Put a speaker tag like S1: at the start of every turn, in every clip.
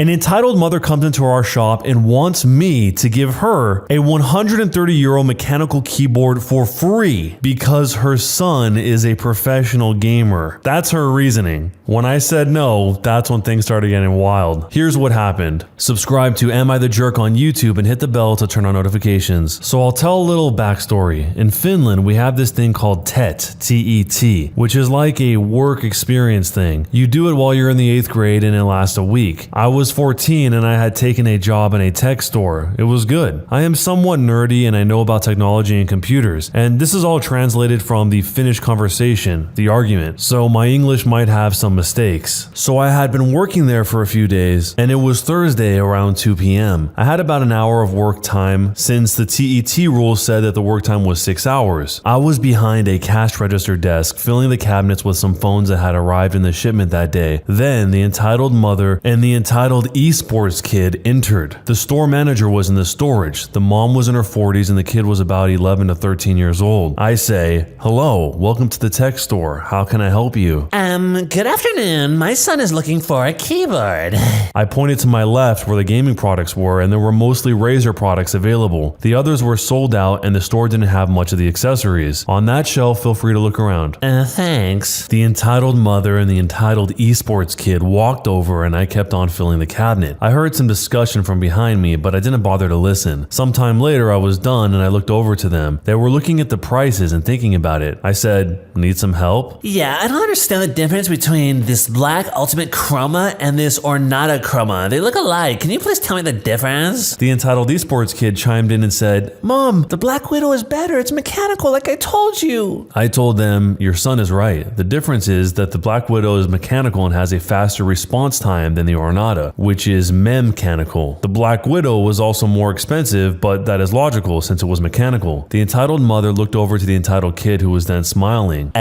S1: An entitled mother comes into our shop and wants me to give her a 130 euro mechanical keyboard for free because her son is a professional gamer. That's her reasoning. When I said no, that's when things started getting wild. Here's what happened. Subscribe to Am I the Jerk on YouTube and hit the bell to turn on notifications. So I'll tell a little backstory. In Finland, we have this thing called TET, T-E-T, which is like a work experience thing. You do it while you're in the 8th grade and it lasts a week. I was 14 and I had taken a job in a tech store. It was good. I am somewhat nerdy and I know about technology and computers. And this is all translated from the Finnish conversation, the argument. So my English might have some mistakes. So I had been working there for a few days and it was Thursday around 2 p.m. I had about an hour of work time since the TET rule said that the work time was 6 hours. I was behind a cash register desk filling the cabinets with some phones that had arrived in the shipment that day. Then the entitled mother and the entitled esports kid entered. The store manager was in the storage. The mom was in her 40s and the kid was about 11 to 13 years old. I say, "Hello, welcome to the tech store. How can I help you?"
S2: Good afternoon. My son is looking for a keyboard.
S1: I pointed to my left where the gaming products were and there were mostly Razer products available. The others were sold out and the store didn't have much of the accessories. On that shelf, feel free to look around.
S2: Thanks.
S1: The entitled mother and the entitled esports kid walked over and I kept on filling the cabinet. I heard some discussion from behind me, but I didn't bother to listen. Sometime later, I was done and I looked over to them. They were looking at the prices and thinking about it. I said, "Need some help?"
S2: Yeah, I don't understand the difference between this black Ultimate Chroma and this Ornata Chroma. They look alike. Can you please tell me the difference?
S1: The entitled esports kid chimed in and said,
S2: Mom, the Black Widow is better. It's mechanical like I told you.
S1: I told them, "Your son is right. The difference is that the Black Widow is mechanical and has a faster response time than the Ornata, which is mechanical. The Black Widow was also more expensive, but that is logical since it was mechanical." The entitled mother looked over to the entitled kid who was then smiling.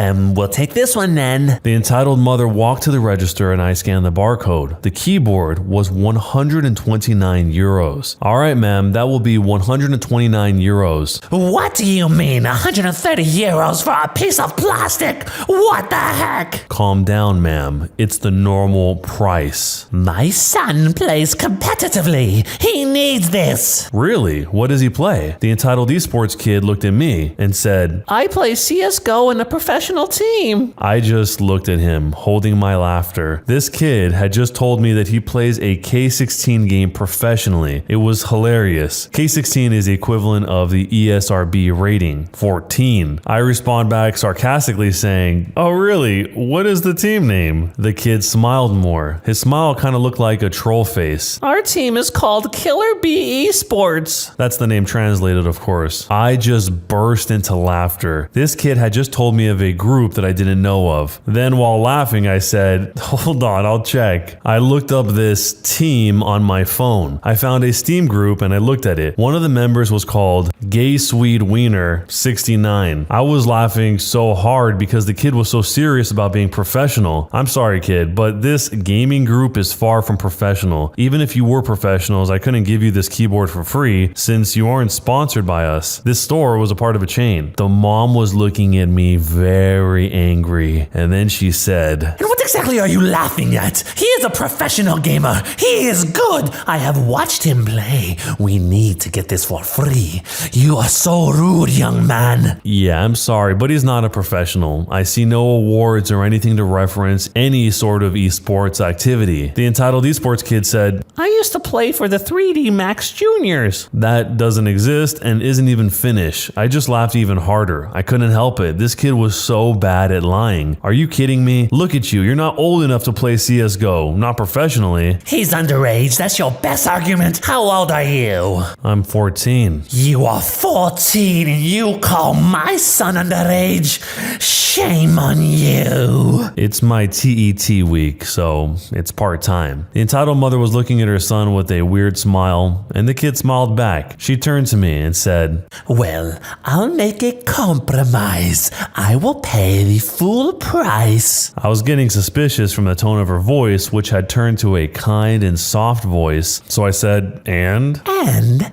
S2: We'll take this one then.
S1: The entitled mother walked to the register and I scanned the barcode. The keyboard was 129 euros. "All right, ma'am, that will be 129 euros.
S2: What do you mean? 130 euros for a piece of plastic? What the heck?
S1: "Calm down, ma'am. It's the normal price."
S2: My son plays competitively. He needs this.
S1: "Really? What does he play?" The entitled esports kid looked at me and said,
S2: I play CSGO in a professional team.
S1: I just looked at him, holding my laughter. This kid had just told me that he plays a K16 game professionally. It was hilarious. K16 is the equivalent of the ESRB rating, 14. I respond back sarcastically saying, "Oh really? What is the team name?" The kid smiled more. His smile kind of looked like a troll face.
S2: Our team is called Killer Bee Esports.
S1: That's the name translated, of course. I just burst into laughter. This kid had just told me of a group that I didn't know of. Then while laughing, I said, "Hold on, I'll check." I looked up this team on my phone. I found a Steam group and I looked at it. One of the members was called Gay Swede Wiener 69. I was laughing so hard because the kid was so serious about being professional. I'm sorry, kid, but this gaming group is far from professional. Even if you were professionals, I couldn't give you this keyboard for free since you aren't sponsored by us. This store was a part of a chain. The mom was looking at me very angry, and then she said,
S2: And what exactly are you laughing at? He is a professional gamer. He is good. I have watched him play. We need to get this for free. You are so rude, young man.
S1: "Yeah, I'm sorry, but he's not a professional. I see no awards or anything to reference any sort of esports activity." The entitled esports kid said,
S2: I used to play for the 3D Max Juniors.
S1: "That doesn't exist and isn't even Finnish." I just laughed even harder. I couldn't help it. This kid was so bad at lying. Are you kidding me? Look at you. You're not old enough to play CSGO. Not professionally.
S2: He's underage. That's your best argument. How old are you?
S1: I'm 14.
S2: You are 14 and you call my son underage? Shame on you.
S1: It's my TET week, so it's part-time. The entitled mother was looking at her son with a weird smile, and the kid smiled back. She turned to me and said,
S2: Well, I'll make a compromise. I will pay the full price.
S1: I was getting suspicious from the tone of her voice, which had turned to a kind and soft voice, so I said, And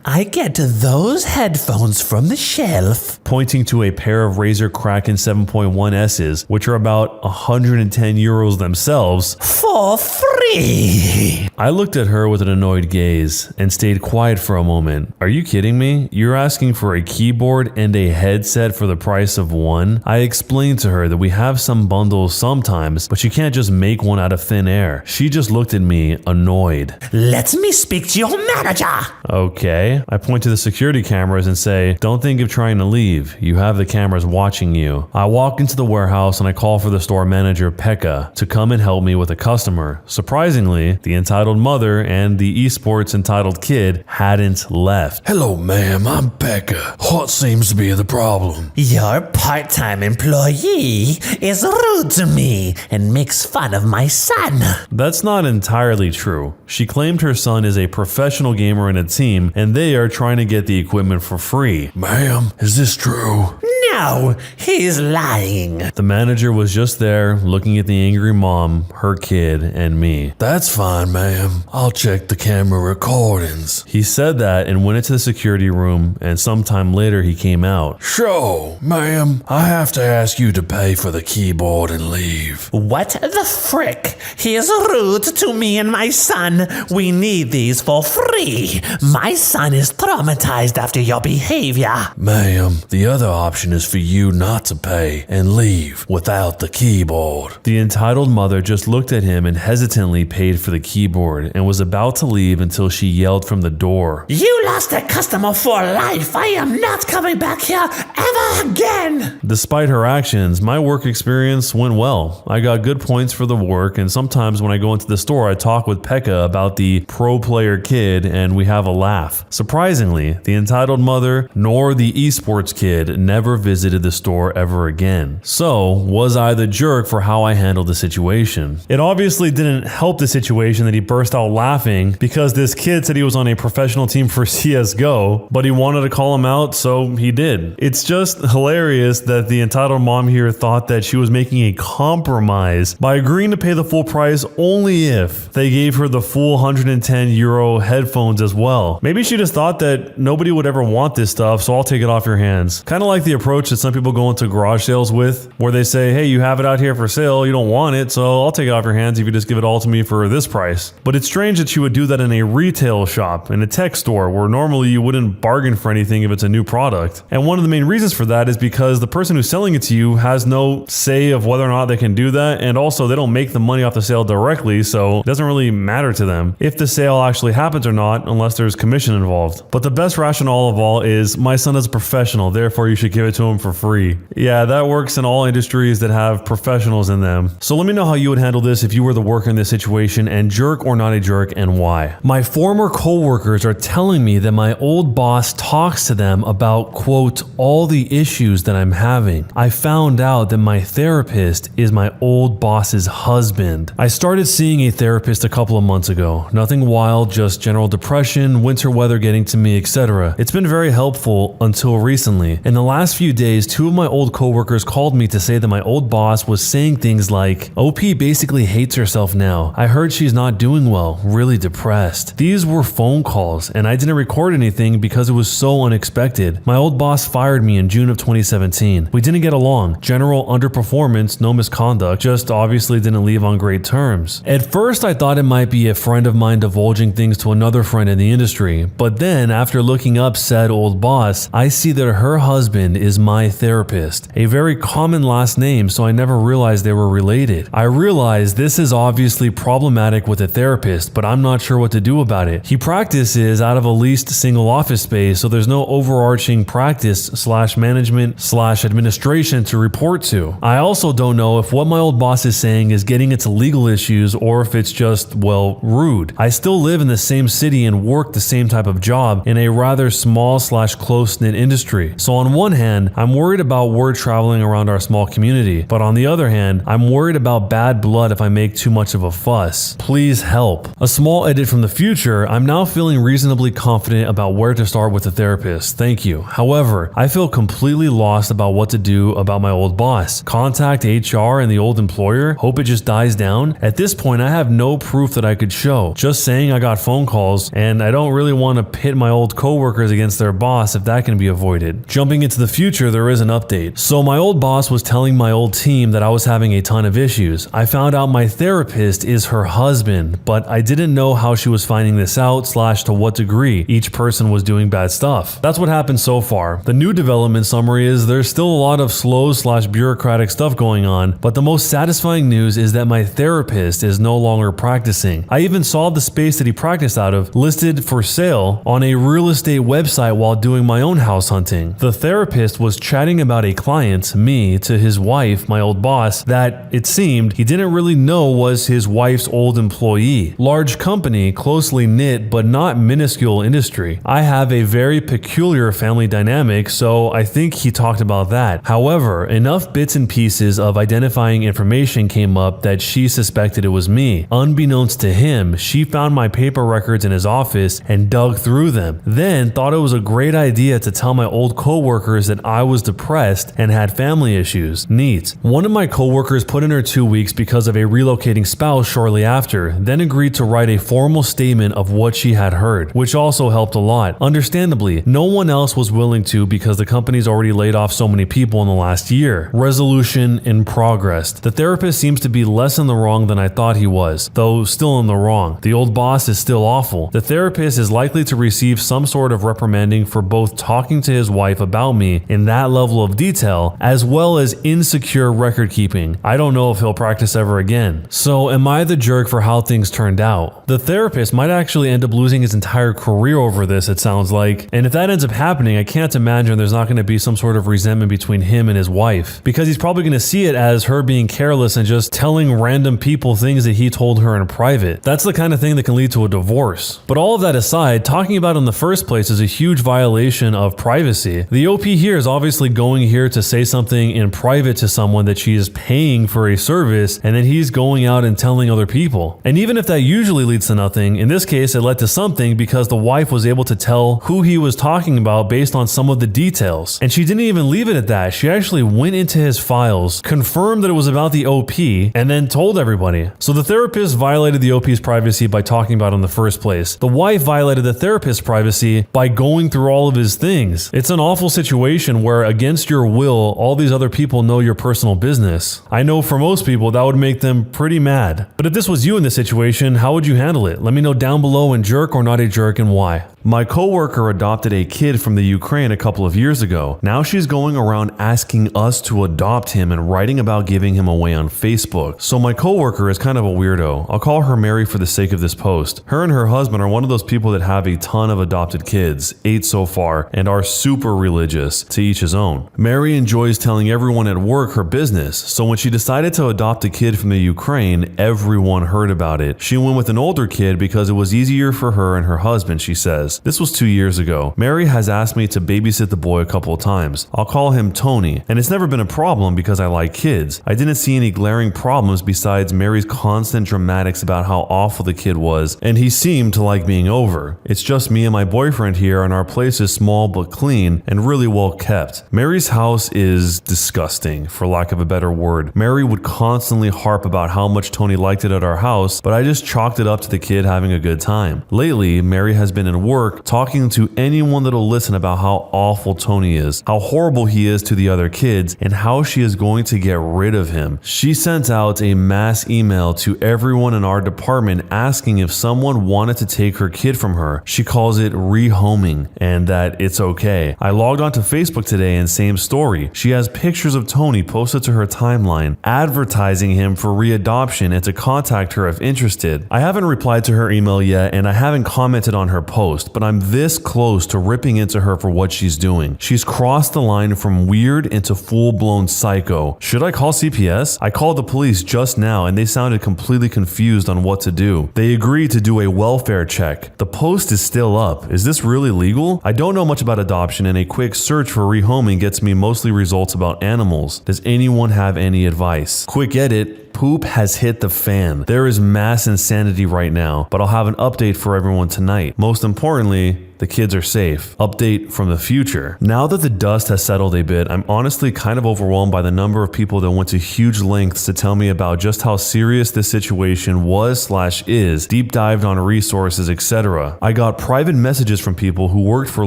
S2: I get those headphones from the shelf.
S1: Pointing to a pair of Razer Kraken 7.1S's, which are about 110 euros themselves.
S2: For free. free.
S1: I looked at her with an annoyed gaze and stayed quiet for a moment. Are you kidding me? You're asking for a keyboard and a headset for the price of one? I explained to her that we have some bundles sometimes, but you can't just make one out of thin air. She just looked at me, annoyed.
S2: Let me speak to your manager.
S1: Okay. I point to the security cameras and say, don't think of trying to leave. You have the cameras watching you. I walk into the warehouse and I call for the store manager, Pekka, to come and help me with a customer. Surprisingly, the entitled mother and the esports entitled kid hadn't left.
S3: Hello, ma'am. I'm Pekka. What seems to be the problem?
S2: Your part-time employee is rude to me and makes fun of my son.
S1: That's not entirely true. She claimed her son is a professional gamer in a team and they are trying to get the equipment for free.
S3: Ma'am, is this true?
S2: No, he's lying.
S1: The manager was just there looking at the angry mom, her kid, and me.
S3: That's fine, ma'am. I'll check the camera recordings.
S1: He said that and went into the security room, and sometime later he came out.
S3: So, ma'am, I have to ask you to pay for the keyboard and leave.
S2: What the frick? He is rude to me and my son. We need these for free. My son is traumatized after your behavior.
S3: Ma'am, the other option is for you not to pay and leave without the keyboard.
S1: The entitled mother just looked at him and hesitantly paid for the keyboard and was about to leave until she yelled from the door.
S2: You lost a customer for life. I am not coming back here ever again.
S1: Despite her actions, my work experience went well. I got good points for the work, and sometimes when I go into the store, I talk with Pekka about the pro player kid and we have a laugh. Surprisingly, the entitled mother nor the esports kid never visited the store ever again. So, was I the jerk for how I handled the situation? It obviously didn't help the situation that he burst out laughing because this kid said he was on a professional team for CSGO, but he wanted to call him out, so he did. It's just hilarious that the entitled mom here thought that she was making a compromise by agreeing to pay the full price only if they gave her the full €110 headphones as well. Maybe she just thought that nobody would ever want this stuff, so I'll take it off your hands. Kind of like the approach that some people go into garage sales with, where they say, hey, you have it out here for sale, you don't want it, so I'll take it off your hands if you just give it all to me for this price. But it's strange that you would do that in a retail shop, in a tech store, where normally you wouldn't bargain for anything if it's a new product. And one of the main reasons for that is because the person who's selling it to you has no say of whether or not they can do that, and also they don't make the money off the sale directly, so it doesn't really matter to them if the sale actually happens or not, unless there's commission involved. But the best rationale of all is, my son is a professional, therefore you should give it to him for free. Yeah, that works in all industries that have professionals in them. So let me know how you would handle this if you were the worker in this situation, and jerk or not a jerk, and why. My former coworkers are telling me that my old boss talks to them about, quote, all the issues that I'm having. I found out that my therapist is my old boss's husband. I started seeing a therapist a couple of months ago. Nothing wild, just general depression, winter weather getting to me, etc. It's been very helpful until recently. In the last few days, two of my old coworkers called me to say that my old boss was saying things like, OP basically hates herself now. I heard she's not doing well, really depressed. These were phone calls, and I didn't record anything because it was so unexpected. My old boss fired me in June of 2017. We didn't get along. General underperformance, no misconduct, just obviously didn't leave on great terms. At first, I thought it might be a friend of mine divulging things to another friend in the industry, but then after looking up said old boss, I see that her husband is my therapist, a very common last name, so I never realized they were related. I realized this is obviously problematic with a therapist, but I'm not sure what to do about it. He practices out of a leased single office space, so there's no overarching practice / management / administration to report to. I also don't know if what my old boss is saying is getting into legal issues or if it's just, well, rude. I still live in the same city and work the same type of job in a rather small / close-knit industry. So on one hand, I'm worried about word traveling around our small community, but on the other hand, I'm worried about bad blood if I make too much of a fuss. Please help. A small edit from the future, I'm now feeling reasonably confident about where to start with a therapist. Thank you. However, I feel completely lost about what to do about my old boss. Contact HR and the old employer? Hope it just dies down? At this point, I have no proof that I could show. Just saying I got phone calls, and I don't really want to pit my old coworkers against their boss if that can be avoided. Jumping into the future, there is an update. So my old boss was telling my old team that I was having a ton of issues. I found out my therapist is her husband, win, but I didn't know how she was finding this out / to what degree each person was doing bad stuff. That's what happened so far. The new development summary is there's still a lot of slow / bureaucratic stuff going on, but the most satisfying news is that my therapist is no longer practicing. I even saw the space that he practiced out of listed for sale on a real estate website while doing my own house hunting. The therapist was chatting about a client, me, to his wife, my old boss, that it seemed he didn't really know was his wife's old employee. Large company, closely knit but not minuscule industry. I have a very peculiar family dynamic, so I think he talked about that. However, enough bits and pieces of identifying information came up that she suspected it was me. Unbeknownst to him, she found my paper records in his office and dug through them. Then thought it was a great idea to tell my old coworkers that I was depressed and had family issues. Neat. One of my coworkers put in her 2 weeks because of a relocating spouse shortly after, then agreed to write a formal statement of what she had heard, which also helped a lot. Understandably, no one else was willing to because the company's already laid off so many people in the last year. Resolution in progress. The therapist seems to be less in the wrong than I thought he was, though still in the wrong. The old boss is still awful. The therapist is likely to receive some sort of reprimanding for both talking to his wife about me in that level of detail, as well as insecure record keeping. I don't know if he'll practice ever again. So am I the jerk for how things turned out? The therapist might actually end up losing his entire career over this, it sounds like. And if that ends up happening, I can't imagine there's not going to be some sort of resentment between him and his wife, because he's probably going to see it as her being careless and just telling random people things that he told her in private. That's the kind of thing that can lead to a divorce. But all of that aside, talking about it in the first place is a huge violation of privacy. The OP here is obviously going here to say something in private to someone that she is paying for a service, and then he's going out and telling other people. And even if that usually leads to nothing, in this case it led to something because the wife was able to tell who he was talking about based on some of the details. And she didn't even leave it at that. She actually went into his files, confirmed that it was about the OP, and then told everybody. So the therapist violated the OP's privacy by talking about it in the first place. The wife violated the therapist's privacy by going through all of his things. It's an awful situation where against your will, all these other people know your personal business. I know for most people that would make them pretty mad. But if this was you in this situation, how would you handle it? Let me know down below in jerk or not a jerk and why. My coworker adopted a kid from the Ukraine a couple of years ago. Now she's going around asking us to adopt him and writing about giving him away on Facebook. So my coworker is kind of a weirdo. I'll call her Mary for the sake of this post. Her and her husband are one of those people that have a ton of adopted kids, 8 so far, and are super religious, to each his own. Mary enjoys telling everyone at work her business, so when she decided to adopt a kid from the Ukraine, everyone heard about it. She went with an older kid because it was easier for her and her husband, she says. This was 2 years ago. Mary has asked me to babysit the boy a couple of times. I'll call him Tony, and it's never been a problem because I like kids. I didn't see any glaring problems besides Mary's constant dramatics about how awful the kid was, and he seemed to like being over. It's just me and my boyfriend here, and our place is small but clean and really well kept. Mary's house is disgusting, for lack of a better word. Mary would constantly harp about how much Tony liked it at our house, but I just chalked it up to the kid having a good time. Lately, Mary has been in work talking to anyone that'll listen about how awful Tony is, how horrible he is to the other kids, and how she is going to get rid of him. She sent out a mass email to everyone in our department asking if someone wanted to take her kid from her. She calls it rehoming, and that it's okay. I logged onto Facebook today and same story. She has pictures of Tony posted to her timeline, advertising him for readoption and to contact her if interested. I haven't replied to her email yet, and I haven't commented on her post, but I'm this close to ripping into her for what she's doing. She's crossed the line from weird into full-blown psycho. Should I call CPS? I called the police just now and they sounded completely confused on what to do. They agreed to do a welfare check. The post is still up. Is this really legal? I don't know much about adoption, and a quick search for rehoming gets me mostly results about animals. Does anyone have any advice? Quick edit. Poop has hit the fan. There is mass insanity right now, but I'll have an update for everyone tonight. Most importantly, the kids are safe. Update from the future. Now that the dust has settled a bit, I'm honestly kind of overwhelmed by the number of people that went to huge lengths to tell me about just how serious this situation was/is, deep dived on resources, etc. I got private messages from people who worked for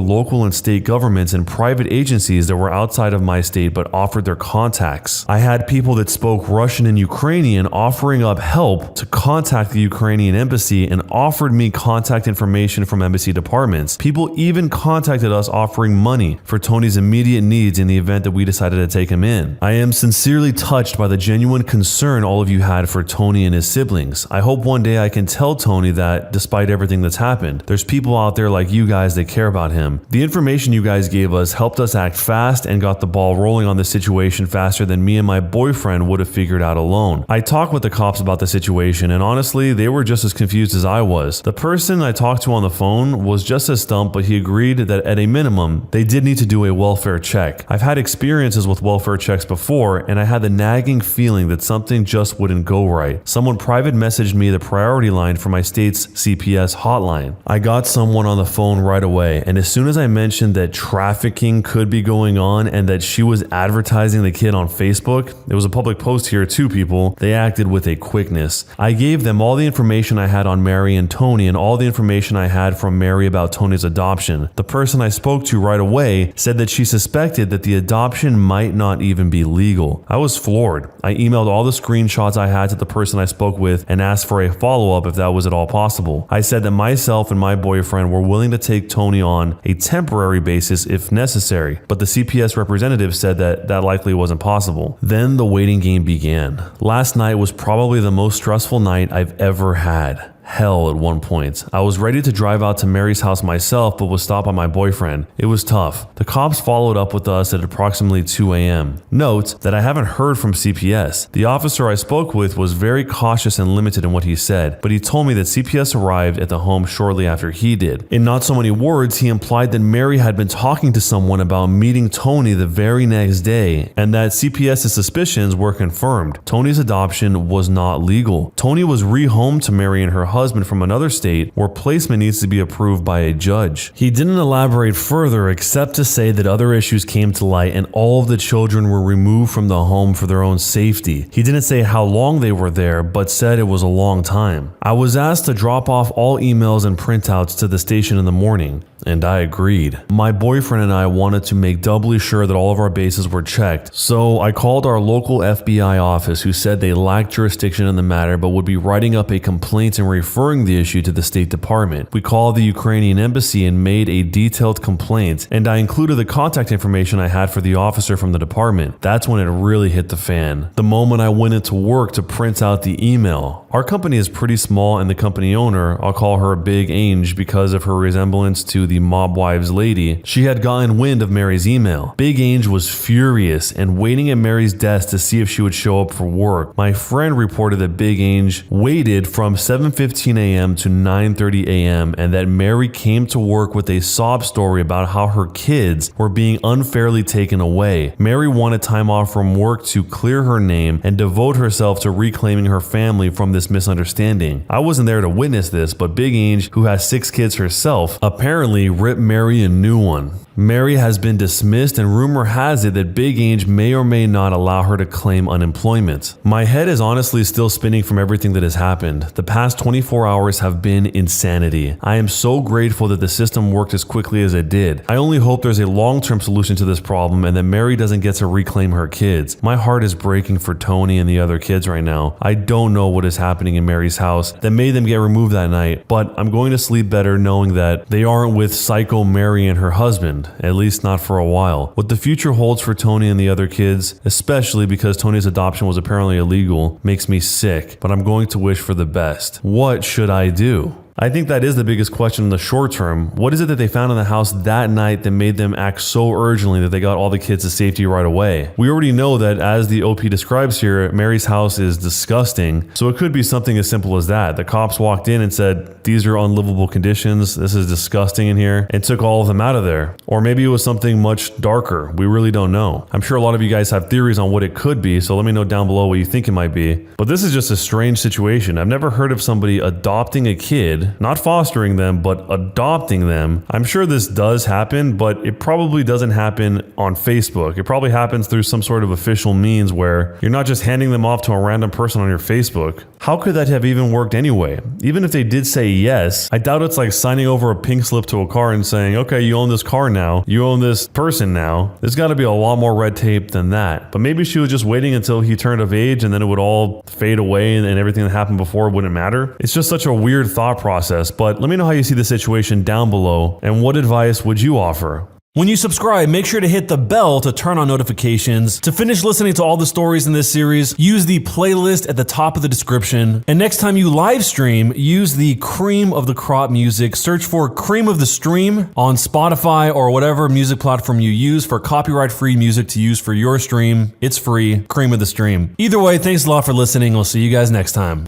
S1: local and state governments and private agencies that were outside of my state but offered their contacts. I had people that spoke Russian and Ukrainian offering up help to contact the Ukrainian embassy and offered me contact information from embassy departments. People even contacted us offering money for Tony's immediate needs in the event that we decided to take him in. I am sincerely touched by the genuine concern all of you had for Tony and his siblings. I hope one day I can tell Tony that despite everything that's happened, there's people out there like you guys that care about him. The information you guys gave us helped us act fast and got the ball rolling on the situation faster than me and my boyfriend would have figured out alone. I talked with the cops about the situation and honestly, they were just as confused as I was. The person I talked to on the phone was just as stumped, but he agreed that at a minimum, they did need to do a welfare check. I've had experiences with welfare checks before and I had the nagging feeling that something just wouldn't go right. Someone private messaged me the priority line for my state's CPS hotline. I got someone on the phone right away, and as soon as I mentioned that trafficking could be going on and that she was advertising the kid on Facebook, it was a public post here too, people, they acted with a quickness. I gave them all the information I had on Mary and Tony and all the information I had from Mary about Tony's adoption. The person I spoke to right away said that she suspected that the adoption might not even be legal. I was floored. I emailed all the screenshots I had to the person I spoke with and asked for a follow-up if that was at all possible. I said that myself and my boyfriend were willing to take Tony on a temporary basis if necessary, but the CPS representative said that that likely wasn't possible. Then the waiting game began. Last night was probably the most stressful night I've ever had. Hell at one point. I was ready to drive out to Mary's house myself, but was stopped by my boyfriend. It was tough. The cops followed up with us at approximately 2 a.m. Note that I haven't heard from CPS. The officer I spoke with was very cautious and limited in what he said, but he told me that CPS arrived at the home shortly after he did. In not so many words, he implied that Mary had been talking to someone about meeting Tony the very next day, and that CPS's suspicions were confirmed. Tony's adoption was not legal. Tony was rehomed to Mary and her husband from another state where placement needs to be approved by a judge. He didn't elaborate further except to say that other issues came to light and all of the children were removed from the home for their own safety. He didn't say how long they were there, but said it was a long time. I was asked to drop off all emails and printouts to the station in the morning, and I agreed. My boyfriend and I wanted to make doubly sure that all of our bases were checked, so I called our local FBI office, who said they lacked jurisdiction in the matter but would be writing up a complaint and referring the issue to the State Department. We called the Ukrainian embassy and made a detailed complaint, and I included the contact information I had for the officer from the department. That's when it really hit the fan. The moment I went into work to print out the email. Our company is pretty small, and the company owner, I'll call her Big Ange because of her resemblance to the mob wives lady, she had gotten wind of Mary's email. Big Ange was furious and waiting at Mary's desk to see if she would show up for work. My friend reported that Big Ange waited from 7:15 a.m. to 9:30 a.m. and that Mary came to work with a sob story about how her kids were being unfairly taken away. Mary wanted time off from work to clear her name and devote herself to reclaiming her family from this misunderstanding. I wasn't there to witness this, but Big Ange, who has 6 kids herself, apparently ripped Mary a new one. Mary has been dismissed, and rumor has it that Big Ange may or may not allow her to claim unemployment. My head is honestly still spinning from everything that has happened. The past 24 hours have been insanity. I am so grateful that the system worked as quickly as it did. I only hope there's a long-term solution to this problem and that Mary doesn't get to reclaim her kids. My heart is breaking for Tony and the other kids right now. I don't know what is happening in Mary's house that made them get removed that night, but I'm going to sleep better knowing that they aren't with psycho Mary and her husband. At least not for a while. What the future holds for Tony and the other kids, especially because Tony's adoption was apparently illegal, makes me sick, but I'm going to wish for the best. What should I do? I think that is the biggest question in the short term. What is it that they found in the house that night that made them act so urgently that they got all the kids to safety right away? We already know that, as the OP describes here, Mary's house is disgusting, so it could be something as simple as that. The cops walked in and said, "These are unlivable conditions, this is disgusting in here," and took all of them out of there. Or maybe it was something much darker. We really don't know. I'm sure a lot of you guys have theories on what it could be, so let me know down below what you think it might be. But this is just a strange situation. I've never heard of somebody adopting a kid kid, not fostering them, but adopting them. I'm sure this does happen, but it probably doesn't happen on Facebook. It probably happens through some sort of official means where you're not just handing them off to a random person on your Facebook. How could that have even worked anyway? Even if they did say yes, I doubt it's like signing over a pink slip to a car and saying, okay, you own this car now, you own this person now. There's got to be a lot more red tape than that. But maybe she was just waiting until he turned of age and then it would all fade away and everything that happened before wouldn't matter. It's just such a weird thought process, but let me know how you see the situation down below and what advice would you offer?
S4: When you subscribe, make sure to hit the bell to turn on notifications. To finish listening to all the stories in this series, use the playlist at the top of the description. And next time you live stream, use the cream of the crop music. Search for Cream of the Stream on Spotify or whatever music platform you use for copyright-free music to use for your stream. It's free, Cream of the Stream. Either way, thanks a lot for listening. We'll see you guys next time.